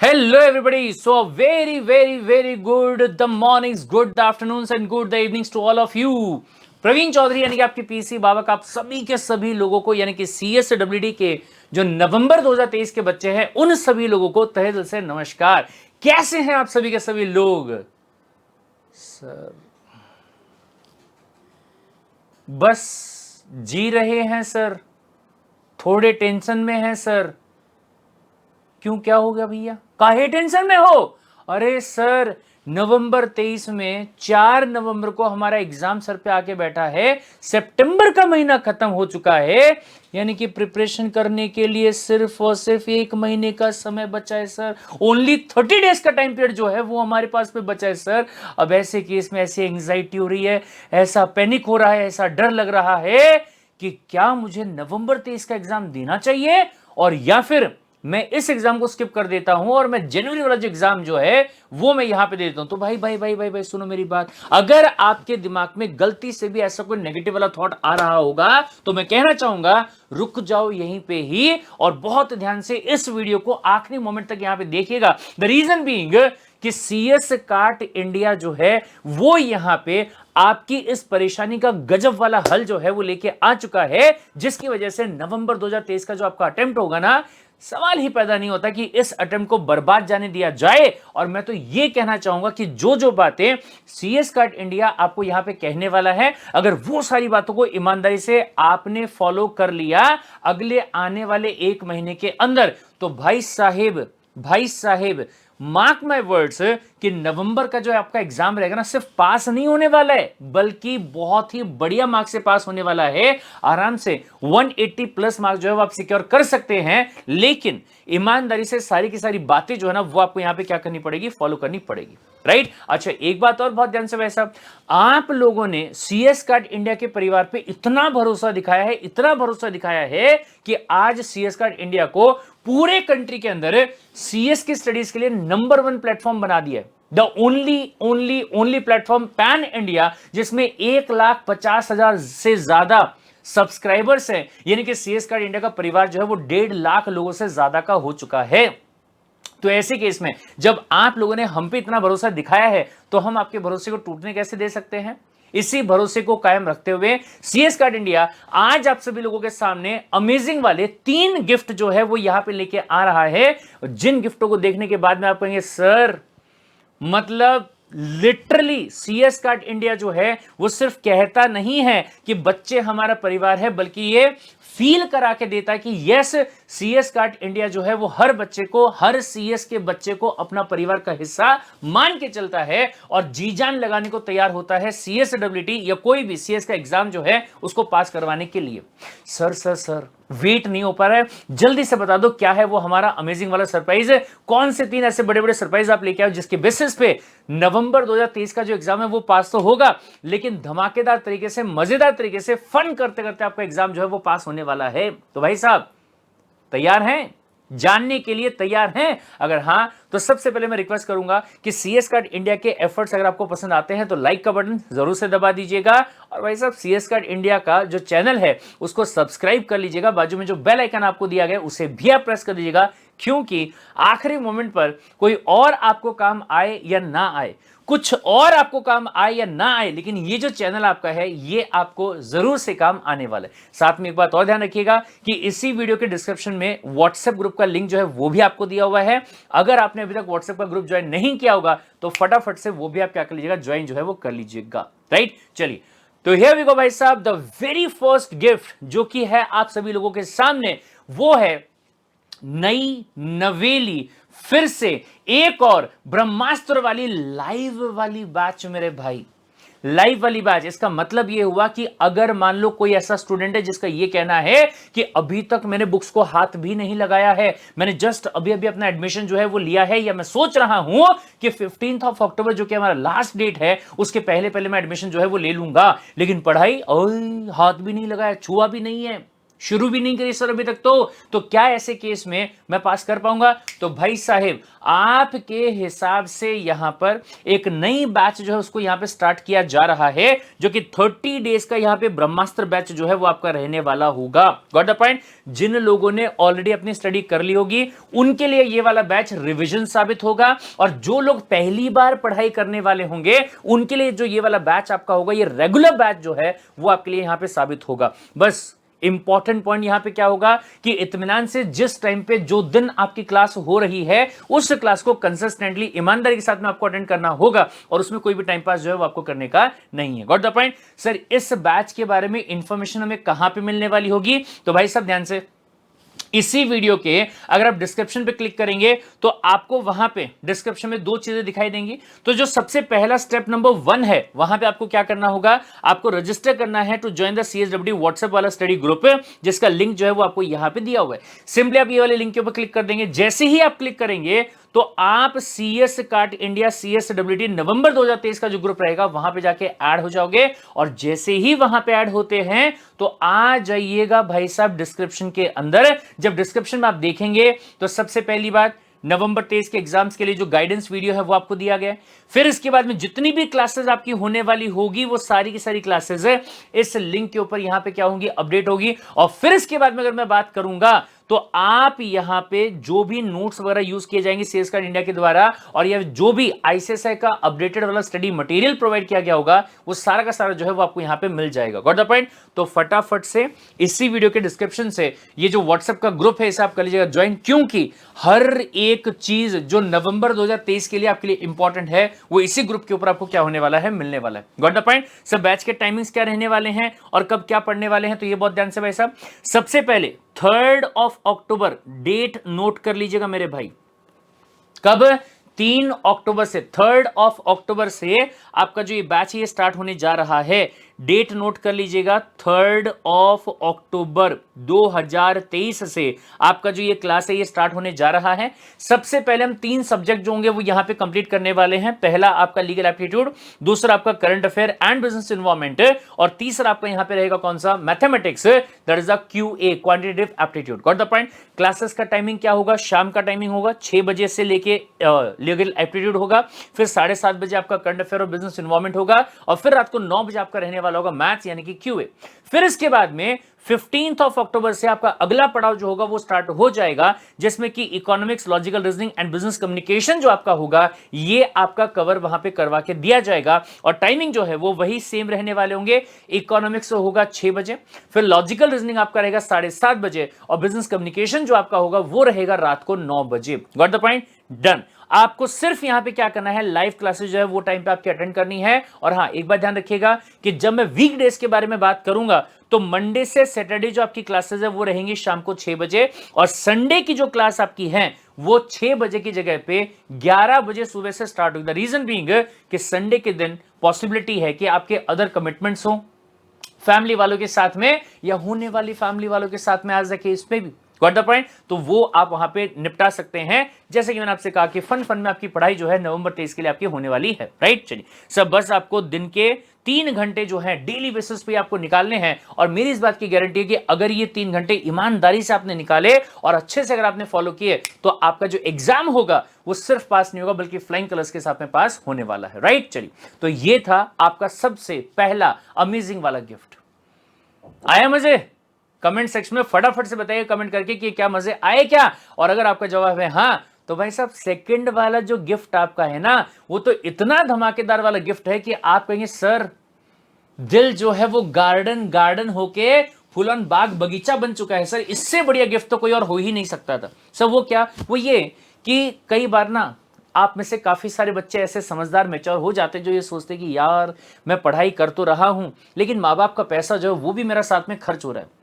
Hello everybody. So very good the mornings, good afternoons and good the evenings to all of you. Praveen Chaudhary यानी कि आपके PC बाबा का आप सभी के सभी लोगों को यानी कि CSWD के जो नवंबर 2023 के बच्चे हैं उन सभी लोगों को तहे दिल से नमस्कार। कैसे हैं आप सभी के सभी लोग? सर बस जी रहे हैं सर, थोड़े टेंशन में हैं सर। क्यों, क्या हो गया भैया, काहे टेंशन में हो? अरे सर, नवंबर 23 में 4 नवंबर को हमारा एग्जाम सर पे आके बैठा है। सितंबर का महीना खत्म हो चुका है, यानी कि प्रिपरेशन करने के लिए सिर्फ और सिर्फ 1 महीने का समय बचा है सर। ओनली 30 डेज का टाइम पीरियड जो है वो हमारे पास में बचा है सर। अब ऐसे केस में ऐसी एंग्जाइटी हो रही है, ऐसा पैनिक हो रहा है, ऐसा डर लग रहा है कि क्या मुझे नवंबर 23 का एग्जाम देना चाहिए और या फिर मैं इस एग्जाम को स्किप कर देता हूं और मैं जनवरी वाला जो एग्जाम जो है वो मैं यहां पे दे देता हूं। तो भाई सुनो मेरी बात। अगर आपके दिमाग में गलती से भी ऐसा कोई नेगेटिव वाला थॉट आ रहा होगा तो मैं कहना चाहूंगा रुक जाओ यहीं पे ही और बहुत ध्यान से इस वीडियो को आखिरी मोमेंट तक यहां पे देखिएगा। द रीजन बीइंग कि CS कार्ट इंडिया जो है वो यहां पे आपकी इस परेशानी का गजब वाला हल जो है वो लेके आ चुका है, जिसकी वजह से नवंबर 2023 का जो आपका अटेम्प्ट होगा ना, सवाल ही पैदा नहीं होता कि इस अटेम्प्ट को बर्बाद जाने दिया जाए। और मैं तो यह कहना चाहूंगा कि जो जो बातें CS कार्ट इंडिया आपको यहां पे कहने वाला है, अगर वो सारी बातों को ईमानदारी से आपने फॉलो कर लिया अगले आने वाले 1 महीने के अंदर, तो भाई साहेब मार्क माय वर्ड्स कि नवंबर का जो आपका एग्जाम रहेगा ना, सिर्फ पास नहीं होने वाला है बल्कि बहुत ही बढ़िया मार्क्स से पास होने वाला है। आराम से 180 प्लस मार्क्स जो है वो आप सिक्योर कर सकते हैं। लेकिन ईमानदारी से सारी की सारी बातें जो है ना वो आपको यहां पे क्या करनी पड़ेगी, फॉलो करनी पड़ेगी, राइट? अच्छा, एक बात और बहुत ध्यान से भाई साहब, आप लोगों ने CS कार्ट इंडिया के परिवार पे इतना भरोसा दिखाया है कि आज CS कार्ट इंडिया को पूरे कंट्री के अंदर CS की स्टडीज के लिए नंबर 1 प्लेटफॉर्म बना दिया है। The only platform pan India जिसमें 1,50,000 से ज्यादा सब्सक्राइबर्स हैं, यानी कि CS कार्ट इंडिया का परिवार जो है वो 1.5 लाख लोगों से ज्यादा का हो चुका है। तो ऐसे केस में जब आप लोगों ने हम पे इतना भरोसा दिखाया है तो हम आपके भरोसे को टूटने कैसे दे सकते हैं? इसी भरोसे को कायम रखते हुए CS कार्ट इंडिया आज आप सभी लोगों के सामने अमेजिंग वाले 3 गिफ्ट जो है वो यहां पे लेके आ रहा है, जिन गिफ्टों को देखने के बाद में आप कहेंगे सर, मतलब लिटरली CS कार्ट इंडिया जो है वो सिर्फ कहता नहीं है कि बच्चे हमारा परिवार है, बल्कि ये फील करा के देता है कि यस, CS कार्ट इंडिया जो है वो हर बच्चे को, हर CS के बच्चे को अपना परिवार का हिस्सा मान के चलता है और जी जान लगाने को तैयार होता है CSWD या कोई भी CS का एग्जाम जो है उसको पास करवाने के लिए। सर वेट नहीं हो पा रहा है, जल्दी से बता दो क्या है वो हमारा अमेजिंग वाला सरप्राइज है। कौन से 3 ऐसे बड़े बड़े सरप्राइज आप लेके आओ जिसके बेसिस पे नवंबर 2023 का जो एग्जाम है वो पास तो होगा, लेकिन धमाकेदार तरीके से, मजेदार तरीके से, फन करते करते आपका एग्जाम जो है वो पास होने वाला है। तो भाई साहब तैयार हैं, जानने के लिए तैयार हैं? अगर हां तो सबसे पहले मैं रिक्वेस्ट करूंगा कि CS कार्ट इंडिया के एफर्ट्स अगर आपको पसंद आते हैं तो लाइक का बटन जरूर से दबा दीजिएगा और भाई साहब CS कार्ट इंडिया का जो चैनल है उसको सब्सक्राइब कर लीजिएगा। बाजू में जो बेल आइकन आपको दिया गया उसे भी आप प्रेस कर दीजिएगा, क्योंकि आखिरी मोमेंट पर कोई और आपको काम आए या ना आए, कुछ और आपको काम आए या ना आए, लेकिन ये जो चैनल आपका है ये आपको जरूर से काम आने वाला है। साथ में एक बात और ध्यान रखिएगा कि इसी वीडियो के डिस्क्रिप्शन में व्हाट्सएप ग्रुप का लिंक जो है वो भी आपको दिया हुआ है। अगर आपने अभी तक व्हाट्सएप का ग्रुप ज्वाइन नहीं किया होगा तो फटाफट से वो भी आप क्या कर लीजिएगा, ज्वाइन जो है वो कर लीजिएगा, राइट? चलिए, तो हियर वी गो भाई साहब। द वेरी फर्स्ट गिफ्ट जो कि है आप सभी लोगों के सामने वो है नई नवेली, फिर से एक और ब्रह्मास्त्र वाली लाइव वाली बैच मेरे भाई, लाइव वाली बैच। इसका मतलब यह हुआ कि अगर मान लो कोई ऐसा स्टूडेंट है जिसका यह कहना है कि अभी तक मैंने बुक्स को हाथ भी नहीं लगाया है, मैंने जस्ट अभी अभी अपना एडमिशन जो है वो लिया है, या मैं सोच रहा हूं कि 15 अक्टूबर जो कि हमारा लास्ट डेट है उसके पहले पहले मैं एडमिशन जो है वो ले लूंगा, लेकिन पढ़ाई हाथ भी नहीं लगाया, छुआ भी नहीं है, शुरू भी नहीं करी सर अभी तक, तो क्या ऐसे केस में मैं पास कर पाऊंगा? तो भाई साहेब आपके हिसाब से यहां पर एक नई बैच जो है उसको यहां पे स्टार्ट किया जा रहा है, जो कि 30 डेज का यहां पे ब्रह्मास्त्र बैच जो है वो आपका रहने वाला होगा। Got the point? जिन लोगों ने ऑलरेडी अपनी स्टडी कर ली होगी उनके लिए ये वाला बैच रिवीजन साबित होगा, और जो लोग पहली बार पढ़ाई करने वाले होंगे उनके लिए जो ये वाला बैच आपका होगा, ये रेगुलर बैच जो है वो आपके लिए यहां पे साबित होगा। बस इंपॉर्टेंट पॉइंट यहां पे क्या होगा कि इत्मीनान से जिस टाइम पे जो दिन आपकी क्लास हो रही है उस क्लास को कंसिस्टेंटली ईमानदारी के साथ में आपको अटेंड करना होगा, और उसमें कोई भी टाइम पास जो है वो आपको करने का नहीं है। Got the point? सर इस बैच के बारे में इंफॉर्मेशन हमें कहां पे मिलने वाली होगी? तो भाई साहब ध्यान से इसी वीडियो के अगर आप डिस्क्रिप्शन पे क्लिक करेंगे तो आपको वहां पे डिस्क्रिप्शन में दो चीजें दिखाई देंगी। तो जो सबसे पहला स्टेप नंबर 1 है, वहां पे आपको क्या करना होगा, आपको रजिस्टर करना है to join the CSWD WhatsApp वाला स्टडी ग्रुप, जिसका लिंक जो है वो आपको यहां पे दिया हुआ है। सिंपली आप ये वाले लिंक के ऊपर क्लिक कर देंगे। जैसे ही आप क्लिक करेंगे तो आप CS काट इंडिया CSWD नवंबर 2023 का जो ग्रुप रहेगा वहां पे जाके ऐड हो जाओगे, और जैसे ही वहां पे ऐड होते हैं तो आ जाइएगा भाई साहब डिस्क्रिप्शन के अंदर। जब डिस्क्रिप्शन में आप देखेंगे तो सबसे पहली बात नवंबर 23 के एग्जाम्स के लिए जो गाइडेंस वीडियो है वो आपको दिया गया है। फिर इसके बाद में जितनी भी क्लासेस आपकी होने वाली होगी वो सारी की सारी क्लासेस है इस लिंक के ऊपर यहां पे क्या होंगी, अपडेट होगी। और फिर इसके बाद में अगर मैं बात करूंगा तो आप यहां पे जो भी नोट्स वगैरह यूज किए जाएंगे CS कार्ड इंडिया के द्वारा, और या जो भी ICSI का अपडेटेड वाला स्टडी मटेरियल प्रोवाइड किया गया होगा वो सारा का सारा जो है वो आपको यहां पे मिल जाएगा। Got the point? तो फटाफट से इसी वीडियो के डिस्क्रिप्शन से ये जो व्हाट्सएप का ग्रुप है इसे आप कर लीजिएगा ज्वाइन, क्योंकि हर एक चीज जो नवंबर 2023 के लिए आपके लिए इंपॉर्टेंट है वो इसी ग्रुप के ऊपर आपको क्या होने वाला है, मिलने वाला है। Got the point? सब बैच के टाइमिंग्स क्या रहने वाले हैं और कब क्या पढ़ने वाले हैं, तो ये बहुत ध्यान से भाई साहब। सबसे पहले 3 अक्टूबर डेट नोट कर लीजिएगा मेरे भाई। कब? 3 अक्टूबर से, 3 अक्टूबर से आपका जो ये बैच ये स्टार्ट होने जा रहा है। डेट नोट कर लीजिएगा, 3 अक्टूबर 2023 से आपका जो ये क्लास है ये स्टार्ट होने जा रहा है। सबसे पहले हम 3 सब्जेक्ट जो होंगे वो यहां पे कंप्लीट करने वाले हैं। पहला आपका लीगल एप्टीट्यूड, दूसरा आपका current affair and business environment, और तीसरा आपका यहां पे रहेगा कौन सा, mathematics, that is the QA quantitative aptitude. Got the point? Classes का टाइमिंग क्या होगा, शाम का टाइमिंग होगा 6 बजे से लेके लीगल एप्टीट्यूड होगा, फिर 7:30 बजे आपका करंट अफेयर और बिजनेस एनवायरनमेंट होगा, और फिर रात को 9 बजे आपका रहने वाला होगा मैथ्स यानी कि QA। फिर इसके बाद में 15 अक्टूबर से आपका अगला पड़ाव जो होगा वो स्टार्ट हो जाएगा, जिसमें कि economics, logical reasoning and business communication जो आपका होगा ये आपका कवर वहां पे करवा के दिया जाएगा, और टाइमिंग जो है वो वही सेम रहने वाले होंगे। इकोनॉमिक्स होगा 6 बजे, फिर लॉजिकल रीजनिंग आपका रहेगा 7:30 बजे, और बिजनेस कम्युनिकेशन जो आपका होगा वो रहेगा रात को 9 बजे। Got the point? डन। आपको सिर्फ यहां पे क्या करना है, लाइव क्लासेस जो है वो टाइम पे आपके अटेंड करनी है। और हां, एक बात ध्यान रखिएगा कि जब मैं वीकडेज के बारे में बात करूंगा तो मंडे से सैटरडे जो आपकी क्लासेस है वो रहेंगी शाम को 6 बजे, और संडे की जो क्लास आपकी है वो 6 बजे की जगह पे 11 बजे सुबह से स्टार्ट होगी। द रीजन बीइंग कि संडे के दिन पॉसिबिलिटी है कि आपके अदर कमिटमेंट्स हो फैमिली वालों के साथ में, या होने वाली फैमिली वालों के साथ में, आज द केस में भी। Got the point? तो वो आप वहां पे निपटा सकते हैं, जैसे कि मैंने आपसे कहा कि फन में आपकी पढ़ाई जो है नवंबर 23 के लिए आपकी होने वाली है। राइट? चलिए सब, बस आपको दिन के 3 घंटे जो है डेली बेसिस पे आपको निकालने हैं, और मेरी इस बात की गारंटी है कि अगर ये 3 घंटे ईमानदारी से आपने निकाले और अच्छे से अगर आपने फॉलो किए तो आपका जो एग्जाम होगा वो सिर्फ पास नहीं होगा बल्कि फ्लाइंग कलर्स के साथ में पास होने वाला है। राइट? चलिए, तो ये था आपका सबसे पहला अमेजिंग वाला गिफ्ट। आया मजे? कमेंट सेक्शन में फटाफट से बताइए कमेंट करके कि क्या मजे आए क्या, और अगर आपका जवाब है हां तो भाई साहब सेकंड वाला जो गिफ्ट आपका है ना वो तो इतना धमाकेदार वाला गिफ्ट है कि आप कहेंगे सर दिल जो है वो गार्डन होके फुलन बाग बगीचा बन चुका है सर, इससे बढ़िया गिफ्ट तो कोई और हो ही नहीं सकता था। सर वो क्या, वो ये कि कई बार ना आप में से काफी सारे बच्चे ऐसे समझदार मैच्योर हो जाते हैं जो ये सोचते कि यार मैं पढ़ाई कर तो रहा हूं लेकिन माँ बाप का पैसा जो है वो भी मेरा साथ में खर्च हो रहा है।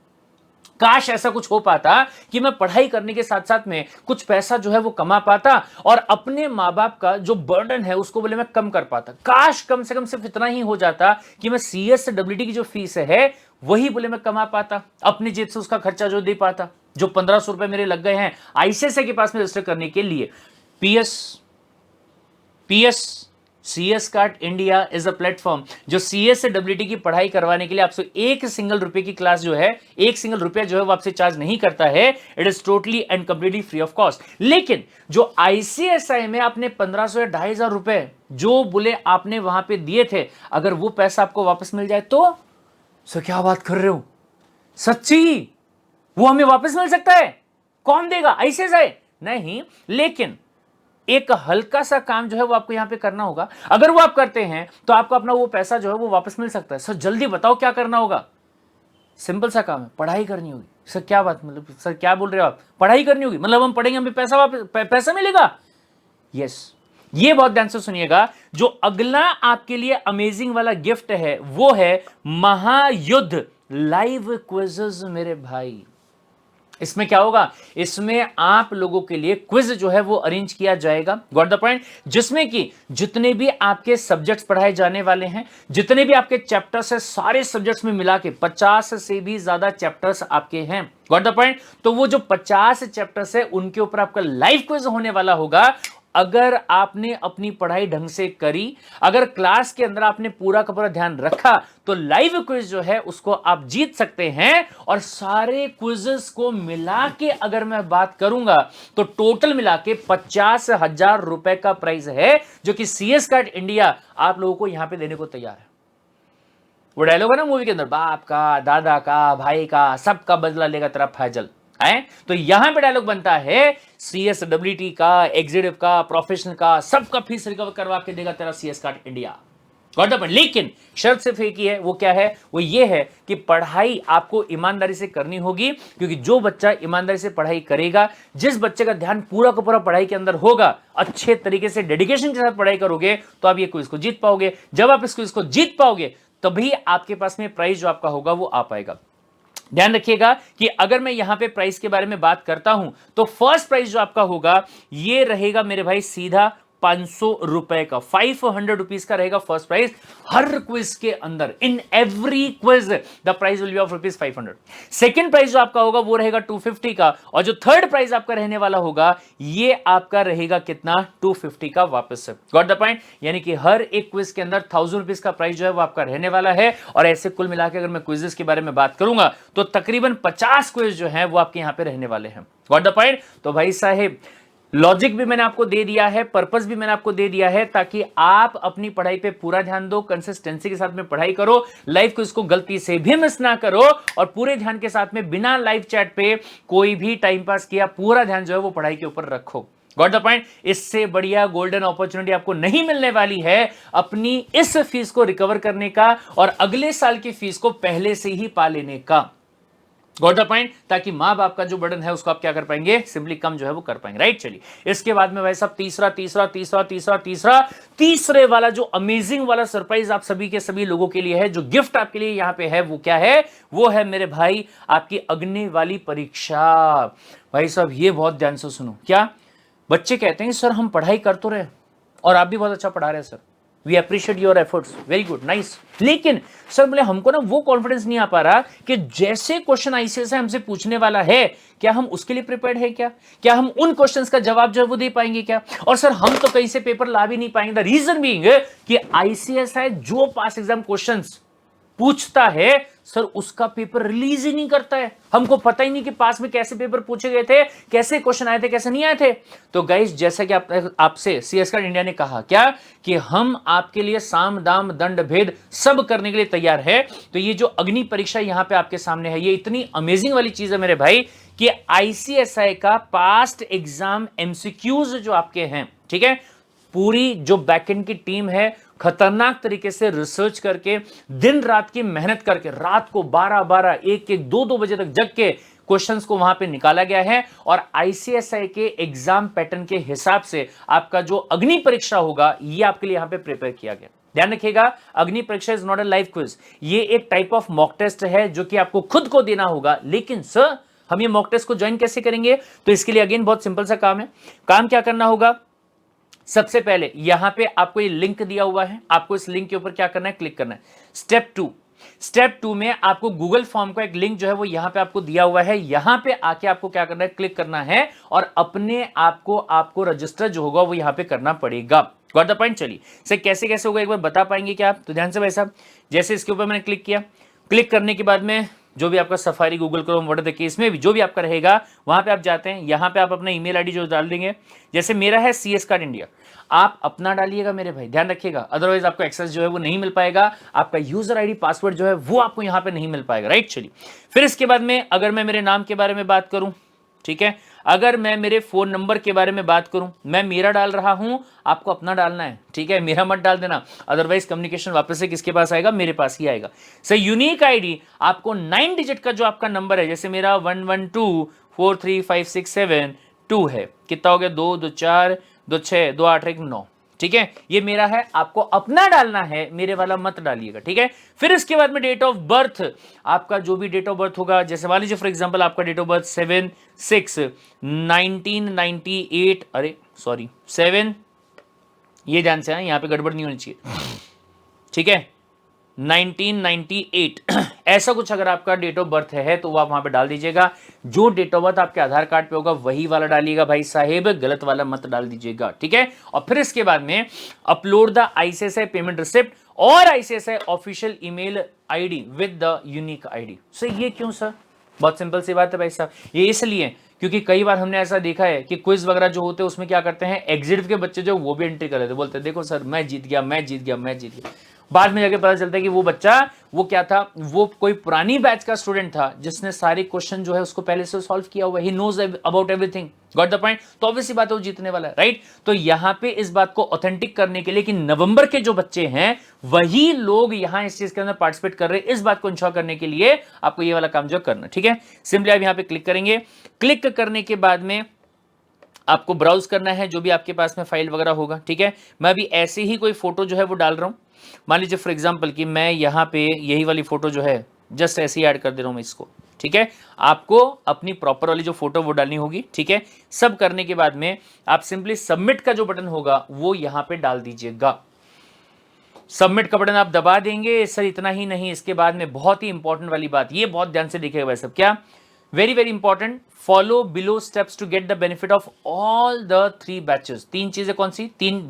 काश ऐसा कुछ हो पाता कि मैं पढ़ाई करने के साथ साथ में कुछ पैसा जो है वो कमा पाता और अपने माँ बाप का जो बर्डन है उसको बोले मैं कम कर पाता। काश कम से कम सिर्फ इतना ही हो जाता कि मैं CSWD की जो फीस है वही बोले मैं कमा पाता, अपनी जेब से उसका खर्चा जो दे पाता। जो 1500 रुपए मेरे लग गए हैं ICSI के पास में रजिस्टर करने के लिए, PS CS card India is a platform जो CS से WT की पढ़ाई करवाने के लिए आपसे एक सिंगल रुपए की क्लास जो है, एक सिंगल रुपया जो है वो आपसे चार्ज नहीं करता है। It is totally and completely free of cost. लेकिन जो ICSI में आपने 1500 या 2500 रुपए जो बोले आपने वहां पे दिए थे, अगर वो पैसा आपको वापस मिल जाए तो सर क्या बात कर रहे हो, सच्ची वो हमें वापस मिल सकता है? कौन देगा? ICSI नहीं, लेकिन एक हल्का सा काम जो है वो आपको यहां पे करना होगा। अगर वो आप करते हैं तो आपको अपना वो पैसा जो है वो वापस मिल सकता है। सर जल्दी बताओ क्या करना होगा? सिंपल सा काम है, पढ़ाई करनी होगी। सर क्या बात, मतलब सर क्या बोल रहे हो आप? पढ़ाई करनी होगी मतलब हम पढ़ेंगे हमें पैसा वापस पैसा मिलेगा? यस। ये बहुत ध्यान से सुनिएगा, जो अगला आपके लिए अमेजिंग वाला गिफ्ट है वो है महायुद्ध लाइव क्विज़ेस मेरे भाई। इसमें क्या होगा? इसमें आप लोगों के लिए क्विज जो है वो अरेंज किया जाएगा, गॉट द पॉइंट, जिसमें कि जितने भी आपके सब्जेक्ट्स पढ़ाए जाने वाले हैं, जितने भी आपके चैप्टर्स है, सारे सब्जेक्ट्स में मिला के 50 से भी ज्यादा चैप्टर्स आपके हैं, गॉट द पॉइंट। तो वो जो 50 चैप्टर्स है उनके ऊपर आपका लाइव क्विज होने वाला होगा। अगर आपने अपनी पढ़ाई ढंग से करी, अगर क्लास के अंदर आपने पूरा का पूरा ध्यान रखा, तो लाइव क्विज जो है उसको आप जीत सकते हैं। और सारे क्विजेस को मिला के अगर मैं बात करूंगा तो टोटल मिला के 50,000 रुपए का प्राइज है, जो कि CS कार्ड इंडिया आप लोगों को यहां पे देने को तैयार है। वो डायलॉग है ना मूवी के अंदर, बाप का, दादा का, भाई का, सबका बदला लेगा तेरा फैजल है। तो यहां पे डायलॉग बनता है, CS WT का, एग्जीक्यूटिव का, प्रोफेशनल का, सबका फीस रिकवर करवा के देगा तेरा CS कार्ड इंडिया। लेकिन शर्त सिर्फ एक ही है, वो क्या है? वो ये है कि पढ़ाई आपको ईमानदारी से करनी होगी, क्योंकि जो बच्चा ईमानदारी से पढ़ाई करेगा, जिस बच्चे का ध्यान पूरा का पूरा पढ़ाई के अंदर होगा, अच्छे तरीके से डेडिकेशन के साथ पढ़ाई करोगे, तो आप ये क्विज को जीत पाओगे। जब आप इस क्विज को जीत पाओगे तभी आपके पास में प्राइज जो आपका होगा वो आ पाएगा। ध्यान रखिएगा कि अगर मैं यहां पे प्राइस के बारे में बात करता हूं तो फर्स्ट प्राइस जो आपका होगा ये रहेगा मेरे भाई सीधा 500 रुपए का, 500 रुपीज का रहेगा फर्स्ट प्राइज हर क्विज के अंदर। In every quiz the prize will be of ₹500। Second prize जो आपका होगा वो रहेगा 250 का, और जो थर्ड प्राइज आपका रहने वाला होगा ये आपका रहेगा कितना? 250 का वापस से, गॉट द पॉइंट। यानी कि हर एक क्विज के अंदर 1000 रुपीज का प्राइज जो है वो आपका रहने वाला है। और ऐसे कुल मिलाकर अगर मैं क्विजेस के बारे में बात करूंगा तो तकरीबन 50 क्विज जो है वो आपके यहां पे रहने वाले हैं, गॉट द पॉइंट। तो भाई साहेब लॉजिक भी मैंने आपको दे दिया है, पर्पस भी मैंने आपको दे दिया है, ताकि आप अपनी पढ़ाई पे पूरा ध्यान दो, कंसिस्टेंसी के साथ में पढ़ाई करो, लाइफ को इसको गलती से भी मिस ना करो, और पूरे ध्यान के साथ में बिना लाइव चैट पे कोई भी टाइम पास किया, पूरा ध्यान जो है वो पढ़ाई के ऊपर रखो, गॉट द पॉइंट। इससे बढ़िया गोल्डन अपॉर्चुनिटी आपको नहीं मिलने वाली है अपनी इस फीस को रिकवर करने का और अगले साल की फीस को पहले से ही पा लेने का, गॉट द पॉइंट, ताकि मां बाप का जो बर्डन है उसको आप क्या कर पाएंगे? सिंपली कम जो है वो कर पाएंगे, राइट। चलिए इसके बाद में भाई साहब तीसरे वाला जो अमेजिंग वाला सरप्राइज आप सभी के सभी लोगों के लिए है, जो गिफ्ट आपके लिए यहां पे है, वो क्या है? वो है मेरे भाई आपकी अग्नि वाली परीक्षा। भाई साहब ये बहुत ध्यान से सुनो, क्या बच्चे कहते हैं सर हम पढ़ाई कर तो रहे और आप भी बहुत अच्छा पढ़ा रहे हैं sir, we appreciate your efforts, very good, nice, लेकिन सर बोले हमको ना वो कॉन्फिडेंस नहीं आ पा रहा कि जैसे क्वेश्चन ICSI हमसे पूछने वाला है, क्या हम उसके लिए प्रिपेयर्ड है? क्या हम उन क्वेश्चंस का जवाब जो है वो दे पाएंगे क्या? और सर हम तो कहीं से पेपर ला भी नहीं पाएंगे। द रीजन बीइंग कि ICSI जो पास एग्जाम क्वेश्चंस पूछता है सर उसका पेपर रिलीज ही नहीं करता है। हमको पता ही नहीं कि पास में कैसे पेपर पूछे गए थे, कैसे क्वेश्चन आए थे, कैसे नहीं आए थे। तो गाइस जैसा कि आपसे CS कार्ड इंडिया ने कहा क्या कि हम आपके लिए साम दाम दंड भेद सब करने के लिए तैयार है। तो ये जो अग्नि परीक्षा यहां पे आपके सामने है, ये इतनी अमेजिंग वाली चीज है मेरे भाई कि ICSI का पास्ट एग्जाम MCQs जो आपके हैं, ठीक है, पूरी जो बैकएंड की टीम है खतरनाक तरीके से रिसर्च करके, दिन रात की मेहनत करके, रात को 12-12, 1-1, 2-2 बजे तक जग के क्वेश्चंस को वहां पे निकाला गया है। और ICSI के एग्जाम पैटर्न के हिसाब से आपका जो अग्नि परीक्षा होगा ये आपके लिए यहां पे प्रिपेयर किया गया। ध्यान रखिएगा, अग्नि परीक्षा is not a live quiz, ये एक टाइप ऑफ मॉक टेस्ट है जो कि आपको खुद को देना होगा। लेकिन सर हम ये मॉक टेस्ट को ज्वाइन कैसे करेंगे? तो इसके लिए अगेन बहुत सिंपल सा काम है। काम क्या करना होगा? सबसे पहले यहां पे आपको ये लिंक दिया हुआ है, आपको इस लिंक के ऊपर क्या करना है? क्लिक करना है। स्टेप 2, स्टेप 2 में आपको गूगल फॉर्म का एक लिंक जो है वो यहां पे आपको दिया हुआ है, यहां पे आके आपको क्या करना है, क्लिक करना है और अपने आपको रजिस्टर जो होगा वो यहां पे करना पड़ेगा। Got the point. चलिए सर कैसे कैसे होगा एक बार बता पाएंगे क्या आप? तो ध्यान से भाई साहब, जैसे इसके ऊपर मैंने क्लिक किया, क्लिक करने के बाद में जो भी आपका safari, Google Chrome, what the case में भी जो भी आपका रहेगा वहां पे आप जाते हैं, यहां पे आप अपना ईमेल आईडी जो डाल देंगे, जैसे मेरा है CS कार्ड इंडिया, आप अपना डालिएगा मेरे भाई, ध्यान रखिएगा, अदरवाइज आपको एक्सेस जो है वो नहीं मिल पाएगा, आपका यूजर आईडी पासवर्ड जो है वो आपको यहां पे नहीं मिल पाएगा, राइट। चलिए फिर इसके बाद में अगर मैं मेरे नाम के बारे में बात करूं, ठीक है, अगर मैं मेरे फोन नंबर के बारे में बात करूं, मैं मेरा डाल रहा हूं, आपको अपना डालना है, ठीक है, मेरा मत डाल देना, अदरवाइज कम्युनिकेशन वापस से किसके पास आएगा, मेरे पास ही आएगा। सर यूनिक आईडी आपको 9 डिजिट का जो आपका नंबर है, जैसे मेरा 11243567 है, कितना हो गया, 2 2 4 2 6 2 8 1 9, ठीक है, ये मेरा है, आपको अपना डालना है, मेरे वाला मत डालिएगा, ठीक है। फिर इसके बाद में डेट ऑफ बर्थ, आपका जो भी डेट ऑफ बर्थ होगा, जैसे मान लीजिए फॉर एग्जांपल आपका डेट ऑफ बर्थ 7/6/1998, अरे सॉरी 7, ये ध्यान से, यहां पे गड़बड़ नहीं होनी चाहिए, ठीक है, 1998 ऐसा कुछ अगर आपका डेट ऑफ बर्थ है तो वो आप वहां पे डाल दीजिएगा। जो डेट ऑफ बर्थ आपके आधार कार्ड पे होगा वही वाला डालिएगा भाई साहेब, गलत वाला मत डाल दीजिएगा, ठीक है। और फिर इसके बाद में upload the ICICI payment receipt और ICICI official email ID with the unique ID. Sir ये क्यों सर? बहुत सिंपल सी बात है भाई साहब, ये इसलिए क्योंकि कई बार हमने ऐसा देखा है कि क्विज वगैरह जो होते हैं उसमें क्या करते हैं, एग्जिट के बच्चे जो वो भी एंट्री कर लेते, बोलते हैं देखो सर मैं जीत गया, मैं जीत गया, मैं जीत गया। बाद में जाके पता चलता है कि वो बच्चा वो क्या था, वो कोई पुरानी बैच का स्टूडेंट था जिसने सारे क्वेश्चन जो है उसको पहले से सॉल्व किया हुआ है, he knows about everything, got the point. तो ऑब्वियसली बात है वो जीतने वाला है, राइट। तो यहां पे इस बात को ऑथेंटिक करने के लिए कि नवंबर के जो बच्चे हैं वही लोग यहां इस चीज के अंदर पार्टिसिपेट कर रहे हैं, इस बात को इंश्योर करने के लिए आपको ये वाला काम जो करना, ठीक है। सिंपली आप यहां पे क्लिक करेंगे, क्लिक करने के बाद में आपको ब्राउज करना है जो भी आपके पास में फाइल वगैरह होगा, ठीक है। मैं अभी ऐसे ही कोई फोटो जो है वो डाल रहा हूं, मान लीजिए फॉर एग्जांपल कि मैं यहां पे यही वाली फोटो जो है जस्ट ऐसे ही ऐड कर दे रहा हूं मैं इसको, ठीक है। आपको अपनी प्रॉपर वाली जो फोटो वो डालनी होगी, ठीक है। सब करने के बाद में आप सिंपली सबमिट का जो बटन होगा वो यहां पे डाल दीजिएगा। सबमिट का बटन आप दबा देंगे। सर इतना ही नहीं, इसके बाद में बहुत ही इंपॉर्टेंट वाली बात, ये बहुत ध्यान से देखिएगा भाई साहब, क्या very very important, follow below steps to get the benefit of all the 3 batches. 3 चीजें कौन सी, 3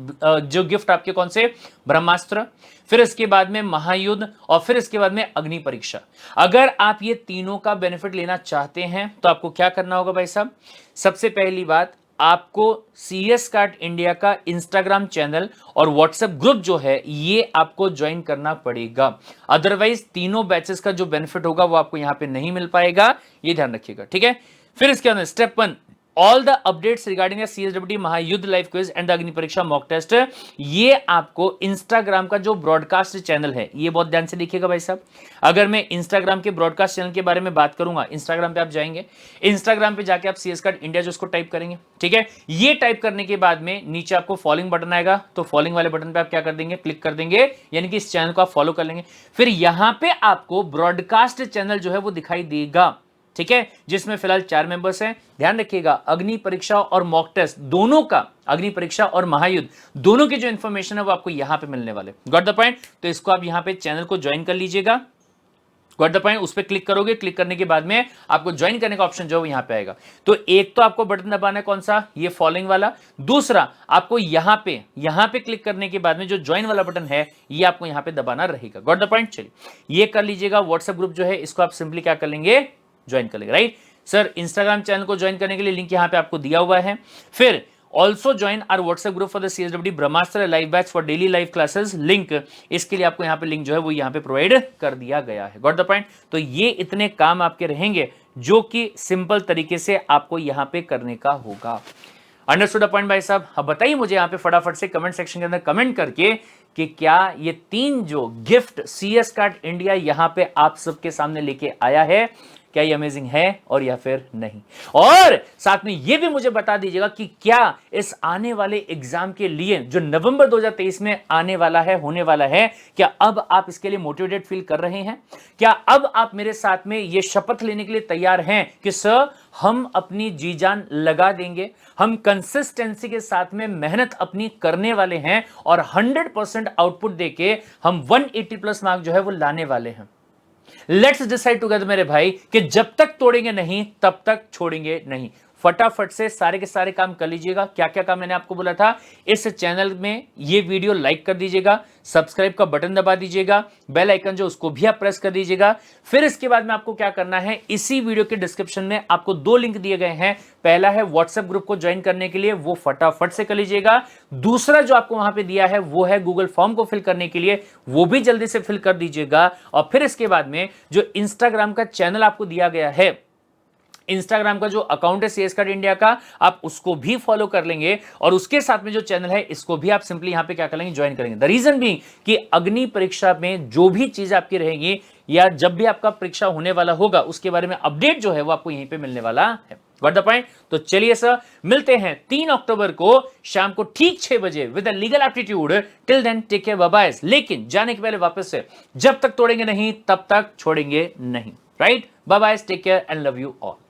जो गिफ्ट आपके कौन से, ब्रह्मास्त्र, फिर इसके बाद में महायुद्ध और फिर इसके बाद में अग्नि परीक्षा। अगर आप ये तीनों का बेनिफिट लेना चाहते हैं तो आपको क्या करना होगा भाई साहब, सबसे पहली बात आपको CS कार्ड इंडिया का इंस्टाग्राम चैनल और व्हाट्सएप ग्रुप जो है ये आपको ज्वाइन करना पड़ेगा, अदरवाइज तीनों बैचेस का जो बेनिफिट होगा वो आपको यहां पे नहीं मिल पाएगा, ये ध्यान रखिएगा, ठीक है। फिर इसके अंदर step 1, all the updates regarding the CSWT महायुद्ध लाइव क्विज एंड द अग्नि परीक्षा मॉक टेस्ट, ये आपको इंस्टाग्राम का जो ब्रॉडकास्ट चैनल है, ये बहुत ध्यान से देखिएगा भाई साहब। अगर मैं इंस्टाग्राम के ब्रॉडकास्ट चैनल के बारे में बात करूंगा, इंस्टाग्राम पे आप जाएंगे, इंस्टाग्राम पे जाके आप CS कार्ड इंडिया जो उसको टाइप करेंगे, ठीक है। ये टाइप करने के बाद में नीचे आपको फॉलोइंग बटन आएगा, तो फॉलोइंग वाले बटन पे आप क्या कर देंगे, क्लिक कर देंगे, यानी कि इस चैनल को आप फॉलो कर लेंगे। फिर यहां पे आपको ब्रॉडकास्ट चैनल जो है वो दिखाई देगा, ठीक है, जिसमें फिलहाल 4 मेंबर्स हैं। ध्यान रखिएगा अग्नि परीक्षा और मॉक टेस्ट दोनों का, अग्नि परीक्षा और महायुद्ध दोनों की जो इंफॉर्मेशन है वो आपको यहां पे मिलने वाले, गॉट द पॉइंट। तो इसको आप यहां पे चैनल को ज्वाइन कर लीजिएगा, गॉट द पॉइंट। उस पर क्लिक करोगे, क्लिक करने के बाद में आपको ज्वाइन करने का ऑप्शन जो है यहां पे आएगा। तो एक तो आपको बटन दबाना है कौन सा, ये फॉलोइंग वाला, दूसरा आपको यहां पे क्लिक करने के बाद में जो ज्वाइन वाला बटन है ये आपको यहां पे दबाना रहेगा, गॉट द पॉइंट। चलिए ये कर लीजिएगा। व्हाट्सएप ग्रुप जो है इसको आप सिंपली क्या कर लेंगे, ज्वाइन कर लेंगे, राइट। सर इंस्टाग्राम चैनल को ज्वाइन करने के लिए लिंक यहां पे आपको दिया हुआ है। फिर also join are WhatsApp group for the CSWT Brahmastra live batch for daily live classes, link इसके लिए आपको यहां पे लिंक जो है वो यहां पे प्रोवाइड कर दिया गया है, गॉट द पॉइंट। तो ये इतने काम आपके रहेंगे जो कि सिंपल तरीके से आपको यहां पे करने का होगा। अंडरस्टूड पॉइंट भाई साहब। अब बताइए मुझे यहां पे फटाफट से कमेंट सेक्शन के अंदर कमेंट करके कि क्या ये 3 जो गिफ्ट CS कार्ड इंडिया यहां पे आप सबके सामने लेके आया है, क्या ये अमेजिंग है और या फिर नहीं। और साथ में ये भी मुझे बता दीजिएगा कि क्या इस आने वाले एग्जाम के लिए जो नवंबर 2023 में आने वाला है, होने वाला है, क्या अब आप इसके लिए मोटिवेटेड फील कर रहे हैं? क्या अब आप मेरे साथ में ये शपथ लेने के लिए तैयार हैं कि सर हम अपनी जी जान लगा देंगे, हम कंसिस्टेंसी के साथ में मेहनत अपनी करने वाले हैं और 100% आउटपुट देके हम 180 प्लस मार्क जो है वो लाने वाले हैं। लेट्स डिसाइड टुगेदर मेरे भाई कि जब तक तोड़ेंगे नहीं तब तक छोड़ेंगे नहीं। फटाफट से सारे के सारे काम कर लीजिएगा। क्या क्या काम मैंने आपको बोला था, इस चैनल में ये वीडियो लाइक कर दीजिएगा, सब्सक्राइब का बटन दबा दीजिएगा, बेल आइकन जो उसको भी आप प्रेस कर दीजिएगा। फिर इसके बाद में आपको क्या करना है, इसी वीडियो के डिस्क्रिप्शन में आपको 2 लिंक दिए गए हैं। पहला है व्हाट्सएप ग्रुप को ज्वाइन करने के लिए, वो फटाफट से कर लीजिएगा। दूसरा जो आपको वहां पे दिया है वो है गूगल फॉर्म को फिल करने के लिए, वो भी जल्दी से फिल कर दीजिएगा। और फिर इसके बाद में जो इंस्टाग्राम का चैनल आपको दिया गया है, इंस्टाग्राम का जो अकाउंट है सीएस कार्ड इंडिया का, आप उसको भी फॉलो कर लेंगे और उसके साथ में जो चैनल है इसको भी आप सिंपली यहां पे क्या कर लेंगे, ज्वाइन करेंगे। द रीजन भी कि अग्नि परीक्षा में जो भी चीज आपकी रहेगी या जब भी आपका परीक्षा होने वाला होगा उसके बारे में अपडेट जो है वो आपको यहीं पे मिलने वाला है। Got the point? तो चलिए सर, मिलते हैं 3 अक्टूबर को शाम को ठीक 6 बजे with the legal aptitude. Till then take care, bye bye. लेकिन जाने के पहले वापस से, जब तक तोड़ेंगे नहीं तब तक छोड़ेंगे नहीं। Right? Bye bye, take care and love you all.